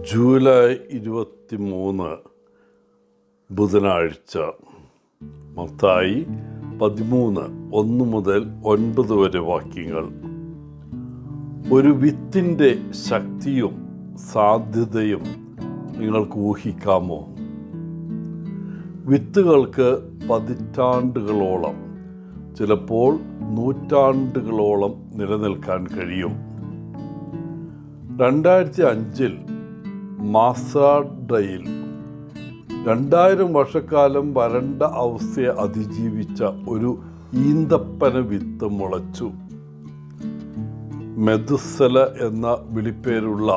July 23 ബുധനാഴ്ച. മത്തായി 13:1-9 വരെ വാക്യങ്ങൾ. ഒരു വിത്തിൻ്റെ ശക്തിയും സാധ്യതയും നിങ്ങൾക്ക് ഊഹിക്കാമോ? വിത്തുകൾക്ക് പതിറ്റാണ്ടുകളോളം, ചിലപ്പോൾ നൂറ്റാണ്ടുകളോളം നിലനിൽക്കാൻ കഴിയും. 2005 മാസാഡയിൽ 2000 വർഷക്കാലം വരണ്ട അവസ്ഥയെ അതിജീവിച്ച ഒരു ഈന്തപ്പന വിത്ത് മുളച്ചു. മെതുസല എന്ന വിളിപ്പേരുള്ള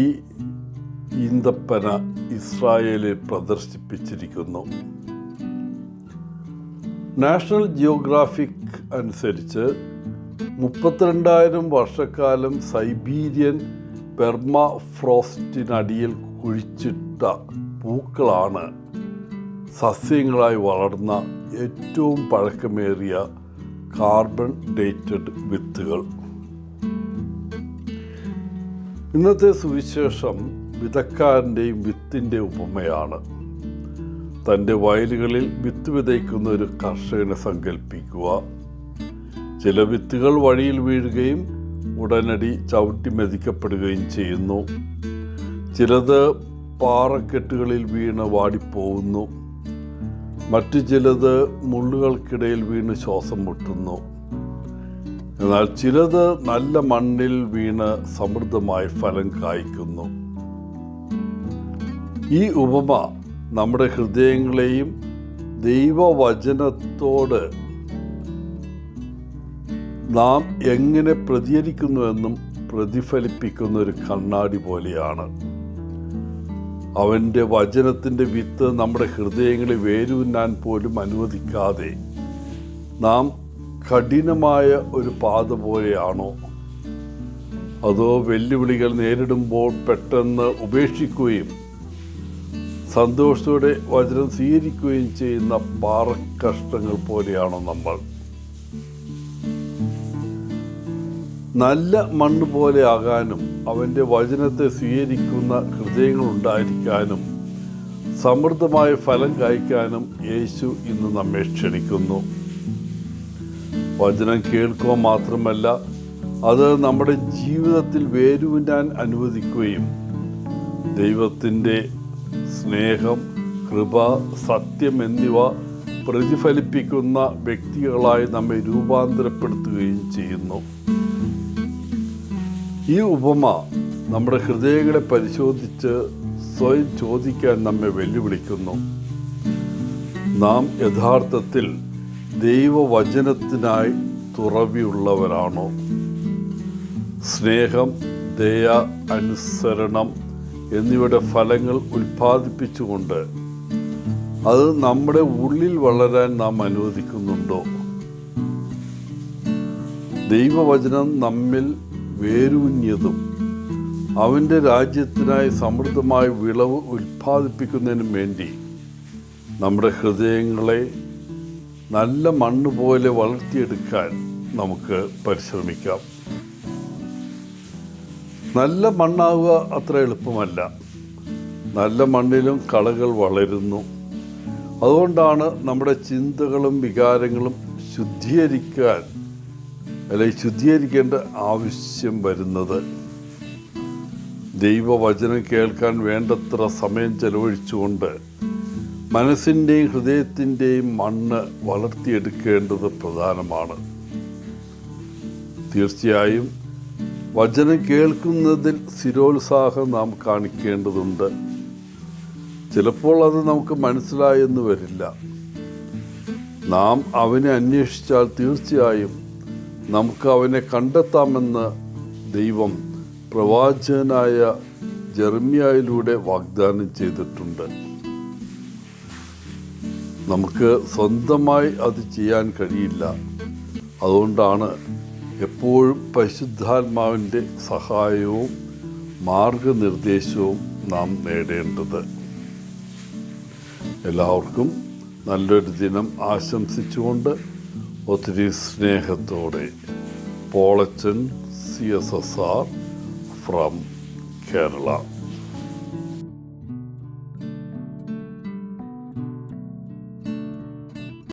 ഈ ഈന്തപ്പന ഇസ്രായേലിൽ പ്രദർശിപ്പിച്ചിരിക്കുന്നു. നാഷണൽ ജിയോഗ്രാഫിക് അനുസരിച്ച് 32,000 വർഷക്കാലം സൈബീരിയൻ പെർമാഫ്രോസ്റ്റിനടിയിൽ കുഴിച്ചിട്ട പൂക്കളാണ് സസ്യങ്ങളായി വളർന്ന ഏറ്റവും പഴക്കമേറിയ കാർബൺ ഡേറ്റഡ് വിത്തുകൾ. ഇന്നത്തെ സുവിശേഷം വിതക്കാരൻ്റെയും വിത്തിൻ്റെ ഉപമയാണ്. തൻ്റെ വയലുകളിൽ വിത്ത് വിതയ്ക്കുന്ന ഒരു കർഷകനെ സങ്കല്പിക്കുക. ചില വിത്തുകൾ വഴിയിൽ വീഴുകയും ഉടനടി ചവിട്ടി മെതിക്കപ്പെടുകയും ചെയ്യുന്നു. ചിലത് പാറക്കെട്ടുകളിൽ വീണ് വാടിപ്പോകുന്നു. മറ്റു ചിലത് മുള്ളുകൾക്കിടയിൽ വീണ് ശ്വാസം മുട്ടുന്നു. എന്നാൽ ചിലത് നല്ല മണ്ണിൽ വീണ് സമൃദ്ധമായി ഫലം കായ്ക്കുന്നു. ഈ ഉപമ നമ്മുടെ ഹൃദയങ്ങളെയും ദൈവവചനത്തോട് നാം എങ്ങനെ പ്രതികരിക്കുന്നുവെന്നും പ്രതിഫലിപ്പിക്കുന്ന ഒരു കണ്ണാടി പോലെയാണ്. അവൻ്റെ വചനത്തിൻ്റെ വിത്ത് നമ്മുടെ ഹൃദയങ്ങളിൽ വേരൂന്നാൻ പോലും അനുവദിക്കാതെ നാം കഠിനമായ ഒരു പാത പോലെയാണോ, അതോ വെല്ലുവിളികൾ നേരിടുമ്പോൾ പെട്ടെന്ന് ഉപേക്ഷിക്കുകയും സന്തോഷത്തോടെ വചനം സ്വീകരിക്കുകയും ചെയ്യുന്ന പാറക്കഷ്ണങ്ങൾ പോലെയാണോ നമ്മൾ? നല്ല മണ്ണ് പോലെ ആകാനും അവൻ്റെ വചനത്തെ സ്വീകരിക്കുന്ന ഹൃദയങ്ങൾ ഉണ്ടായിരിക്കാനും സമൃദ്ധമായ ഫലം കായ്ക്കാനും യേശു ഇന്ന് നമ്മെ ക്ഷണിക്കുന്നു. വചനം കേൾക്കുക മാത്രമല്ല, അത് നമ്മുടെ ജീവിതത്തിൽ വേരൂന്നാൻ അനുവദിക്കുകയും ദൈവത്തിൻ്റെ സ്നേഹം, കൃപ, സത്യം എന്നിവ പ്രതിഫലിപ്പിക്കുന്ന വ്യക്തികളായി നമ്മെ രൂപാന്തരപ്പെടുത്തുകയും ചെയ്യുന്നു. ഈ ഉപമ നമ്മുടെ ഹൃദയങ്ങളെ പരിശോധിച്ച് സ്വയം ചോദിക്കാൻ നമ്മെ വെല്ലുവിളിക്കുന്നു. നാം യഥാർത്ഥത്തിൽ ദൈവവചനത്തിനായി തുറവിയുള്ളവരാണോ? സ്നേഹം, ദയ, അനുസരണം എന്നിവയുടെ ഫലങ്ങൾ ഉൽപ്പാദിപ്പിച്ചുകൊണ്ട് അത് നമ്മുടെ ഉള്ളിൽ വളരാൻ നാം അനുവദിക്കുന്നുണ്ടോ? ദൈവവചനം നമ്മിൽ വേരൂന്നിയതും അവൻ്റെ രാജ്യത്തിനായി സമൃദ്ധമായ വിളവ് ഉൽപ്പാദിപ്പിക്കുന്നതിനും വേണ്ടി നമ്മുടെ ഹൃദയങ്ങളെ നല്ല മണ്ണ് പോലെ വളർത്തിയെടുക്കാൻ നമുക്ക് പരിശ്രമിക്കാം. നല്ല മണ്ണാവുക അത്ര എളുപ്പമല്ല. നല്ല മണ്ണിലും കളകൾ വളരുന്നു. അതുകൊണ്ടാണ് നമ്മുടെ ചിന്തകളും വികാരങ്ങളും ശുദ്ധീകരിക്കേണ്ട ആവശ്യം വരുന്നത്. ദൈവവചനം കേൾക്കാൻ വേണ്ടത്ര സമയം ചെലവഴിച്ചുകൊണ്ട് മനസ്സിൻ്റെയും ഹൃദയത്തിൻ്റെയും മണ്ണ് വളർത്തിയെടുക്കേണ്ടത് പ്രധാനമാണ്. തീർച്ചയായും വചനം കേൾക്കുന്നതിൽ സ്ഥിരോത്സാഹം നാം കാണിക്കേണ്ടതുണ്ട്. ചിലപ്പോൾ അത് നമുക്ക് മനസ്സിലായെന്ന് വരില്ല. നാം അവനെ അന്വേഷിച്ചാൽ തീർച്ചയായും നമുക്ക് അവനെ കണ്ടെത്താമെന്ന് ദൈവം പ്രവാചകനായ ജെറമ്യായിലൂടെ വാഗ്ദാനം ചെയ്തിട്ടുണ്ട്. നമുക്ക് സ്വന്തമായി അത് ചെയ്യാൻ കഴിയില്ല. അതുകൊണ്ടാണ് എപ്പോഴും പരിശുദ്ധാത്മാവിൻ്റെ സഹായവും മാർഗനിർദ്ദേശവും നാം നേടേണ്ടത്. എല്ലാവർക്കും നല്ലൊരു ദിനം ആശംസിച്ചുകൊണ്ട് ഒത്തിരി സ്നേഹത്തോടെ പോളച്ചൻ CSSR from Kerala.